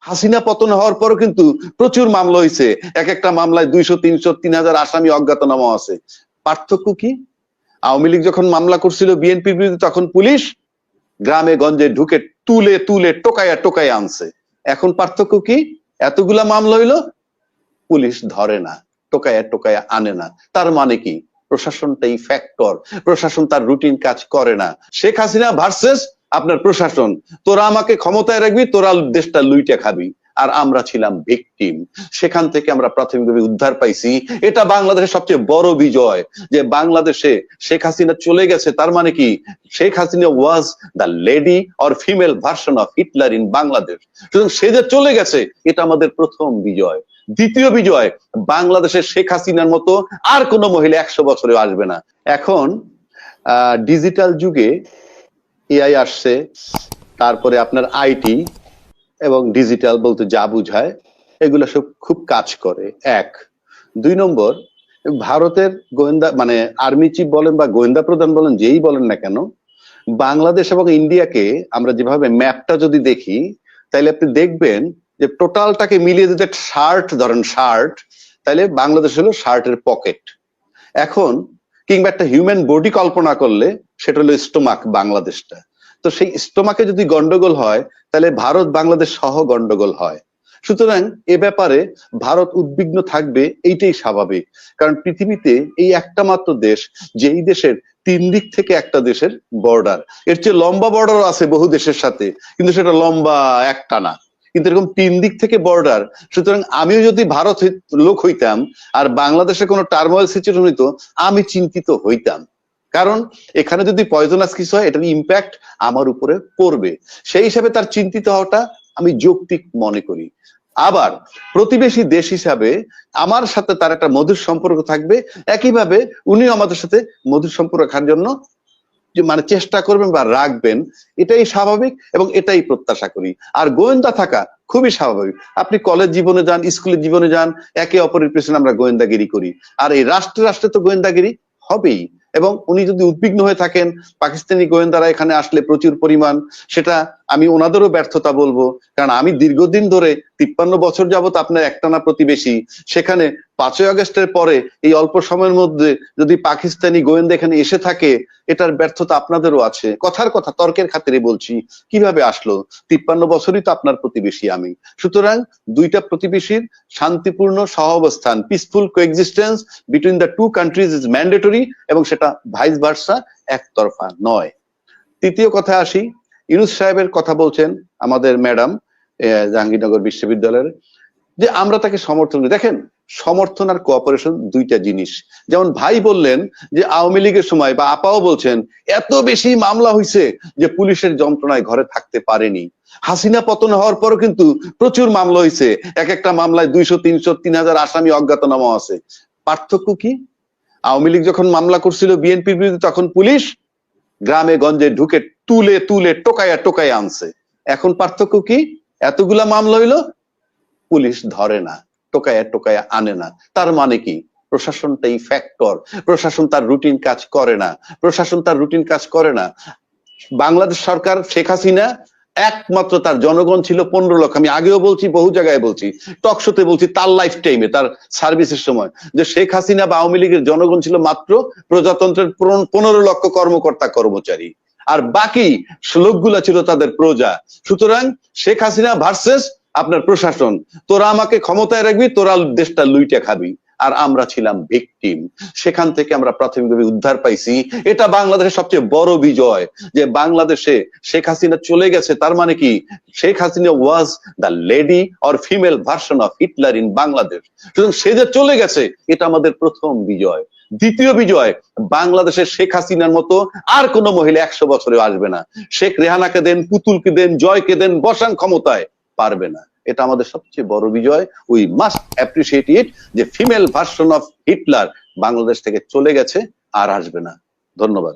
হাসিনা পতন হওয়ার পরও কিন্তু প্রচুর মামলা হয়েছে, এক একটা মামলায় 200, 300, 3000 আসামি অজ্ঞাতনামা আছে। পার্থক্য কি? আওয়ামী লীগ যখন মামলা করছিল বিএনপির বিরুদ্ধে, তখন পুলিশ গ্রামে গঞ্জে ঢুকে তুলে তুলে টোকাইয়া টোকাইয়া আনছে। এখন পার্থক্য কি? এতগুলা মামলা হইলো, পুলিশ ধরে না, টোকাইয়া টোকাইয়া আনে না। তার মানে কি? প্রশাসনটাই ফ্যাক্টর, প্রশাসন তার রুটিন কাজ করে না। শেখ হাসিনা ভার্সেস আপনার প্রশাসন, তোরা আমাকে ক্ষমতায় রাখবি, তোরা দেশটা লুইটে খাবি, আর আমরা ছিলাম ভিকটিম। সেখান থেকে আমরা প্রাথমিকভাবে উদ্ধার পাইছি। এটা বাংলাদেশের সবচেয়ে বড় বিজয়, যে বাংলাদেশে শেখ হাসিনা চলে গেছে। তার মানে কি? Sheikh Hasina was the lady or female version of Hitler in Bangladesh. সুতরাং সে যে চলে গেছে, এটা আমাদের প্রথম বিজয়। দ্বিতীয় বিজয়, বাংলাদেশের শেখ হাসিনার মতো আর কোন মহিলা 100 বছরে আসবে না। এখন ডিজিটাল যুগে এআই আসছে, তারপরে আপনার আইটি এবং ডিজিটাল বলতে যা বুঝায়, এগুলো সব খুব কাজ করে। এক। 2 নম্বর, ভারতের গোয়েন্দা মানে আর্মি চিফ বলেন বা গোয়েন্দা প্রধান বলেন, যেই বলেন না কেন, বাংলাদেশ এবং ইন্ডিয়াকে আমরা যেভাবে ম্যাপটা যদি দেখি, তাহলে আপনি দেখবেন যে টোটালটাকে মিলিয়ে যদি শার্ট ধরেন, শার্ট, তাহলে বাংলাদেশ হলো শার্টের পকেট। এখন কিংবা একটা হিউম্যান বডি কল্পনা করলে সেটা হলো স্টোমাক বাংলাদেশটা। তো সেই স্টোমাকে যদি গন্ডগোল হয়, তাহলে ভারত বাংলাদেশ সহ গন্ডগোল হয়। সুতরাং এ ব্যাপারে ভারত উদ্বিগ্ন থাকবে, এইটাই স্বাভাবিক। কারণ পৃথিবীতে এই একটা মাত্র দেশ, যেই দেশের 3 দিক থেকে একটা দেশের বর্ডার। এর চেয়ে লম্বা বর্ডারও আছে বহু দেশের সাথে, কিন্তু সেটা লম্বা একটা না, কিন্তু এরকম 3 দিক থেকে বর্ডার। সুতরাং আমিও যদি ভারত লোক হইতাম আর বাংলাদেশে কোনো টার্মোয়েল সিচুয়েশন হইতো, আমি চিন্তিত হইতাম। কারণ এখানে যদি পয়জনাস কিছু হয়, এটার ইম্প্যাক্ট আমার উপরে পড়বে। সেই হিসাবে তার চিন্তিত হওয়াটা আমি যৌক্তিক মনে করি। আবার প্রতিবেশী দেশ হিসাবে আমার সাথে তার একটা মধুর সম্পর্ক থাকবে, একইভাবে উনিও আমাদের সাথে মধুর সম্পর্ক রাখার জন্য যে মানে চেষ্টা করবেন বা রাখবেন, এটাই স্বাভাবিক এবং এটাই প্রত্যাশা করি। আর গোয়েন্দা থাকা খুবই স্বাভাবিক। আপনি কলেজ জীবনে যান, স্কুলের জীবনে যান, একে অপরের পেছনে আমরা গোয়েন্দাগিরি করি। আর এই রাষ্ট্রে রাষ্ট্রে তো গোয়েন্দাগিরি হবেই। এবং উনি যদি উদ্বিগ্ন হয়ে থাকেন পাকিস্তানি গোয়েন্দারা এখানে আসলে প্রচুর পরিমাণ, সেটা আমি ওনাদেরও ব্যর্থতা বলবো। কারণ আমি দীর্ঘদিন ধরে 53 বছর যাবত আপনার একটানা প্রতিবেশী, সেখানে 5ই আগস্টের পরে এই অল্প সময়ের মধ্যে যদি পাকিস্তানি গোয়েন্দা এখানে এসে থাকে, এটার ব্যর্থতা আপনাদেরও আছে। কথার কথা, তর্কের খাতিরে বলছি, কিভাবে আসলো? 53 বছরই তো আপনার প্রতিবেশী আমি। সুতরাং দুইটা প্রতিবেশীর শান্তিপূর্ণ সহাবস্থান, peaceful coexistence between the two countries is mandatory, এবং সেটা ভাইস ভার্সা, একতরফা নয়। তৃতীয় কথা আসি, ইউনূস সাহেবের কথা বলছেন আমাদের ম্যাডাম জাহাঙ্গীরনগর বিশ্ববিদ্যালয়ের, যে আমরা তাকে সমর্থন করি। দেখেন, সমর্থন আর কোঅপারেশন দুইটা জিনিস। যেমন ভাই বললেন যে আওয়ামী লীগের সময়, বা আপাও বলছেন, এত বেশি মামলা হয়েছে যে পুলিশের যন্ত্রণায় ঘরে থাকতে পারেনি। হাসিনা পতন হওয়ার পরও কিন্তু প্রচুর মামলা হয়েছে, এক একটা মামলায় 200, 300, 3000 আসামি অজ্ঞাতনামা আছে। পার্থক্য কি? আওয়ামী লীগ যখন মামলা করছিল বিএনপির বিরুদ্ধে, তখন পুলিশ গ্রামে গঞ্জে ঢুকে তুলে তুলে টোকাইয়া টোকাইয়া আনছে। এখন পার্থক্য কি? এতগুলা মামলা হইলো, পুলিশ ধরে না, টোকাইয়া টোকাইয়া আনে না। তার মানে কি? প্রশাসনটাই ফ্যাক্টর, প্রশাসন তার রুটিন কাজ করে না, প্রশাসন তার রুটিন কাজ করে না। বাংলাদেশ সরকার, শেখ হাসিনা একমাত্র তার জনগণ ছিল 15 লক্ষ। আমি আগেও বলছি, বহু জায়গায় বলছি, টক শোতে বলছি, তার লাইফ টাইমে, তার সার্ভিসের সময়, যে শেখ হাসিনা বা আওয়ামী লীগের জনগণ ছিল মাত্র প্রজাতন্ত্রের 15 লক্ষ কর্মকর্তা কর্মচারী, আর বাকি লোকগুলা ছিল তাদের প্রজা। সুতরাং শেখ হাসিনা ভার্সেস আপনার প্রশাসন, তোরা আমাকে ক্ষমতায় রাখবি, তোরা দেশটা লুইটে খাবি, আর আমরা ছিলাম ভিকটিম। সেখান থেকে আমরা প্রাথমিকভাবে উদ্ধার পাইছি। এটা বাংলাদেশের সবচেয়ে বড় বিজয়, যে বাংলাদেশে শেখ হাসিনা চলে গেছে। তার মানে কি? Sheikh Hasina was the lady or female version of Hitler in Bangladesh. সুতরাং সে যে চলে গেছে, এটা আমাদের প্রথম বিজয়। দ্বিতীয় বিজয়, বাংলাদেশের শেখ হাসিনার মতো আর কোন মহিলা 100 বছরে আসবে না। শেখ রেহানাকে দেন, পুতুলকে দেন, জয়কে দেন, বসান ক্ষমতায়, পারবে না। এটা আমাদের সবচেয়ে বড় বিজয়। উই মাস্ট অ্যাপ্রিসিয়েট ইট, যে female version of Hitler Bangladesh থেকে চলে গেছে, আর আসবে না। ধন্যবাদ।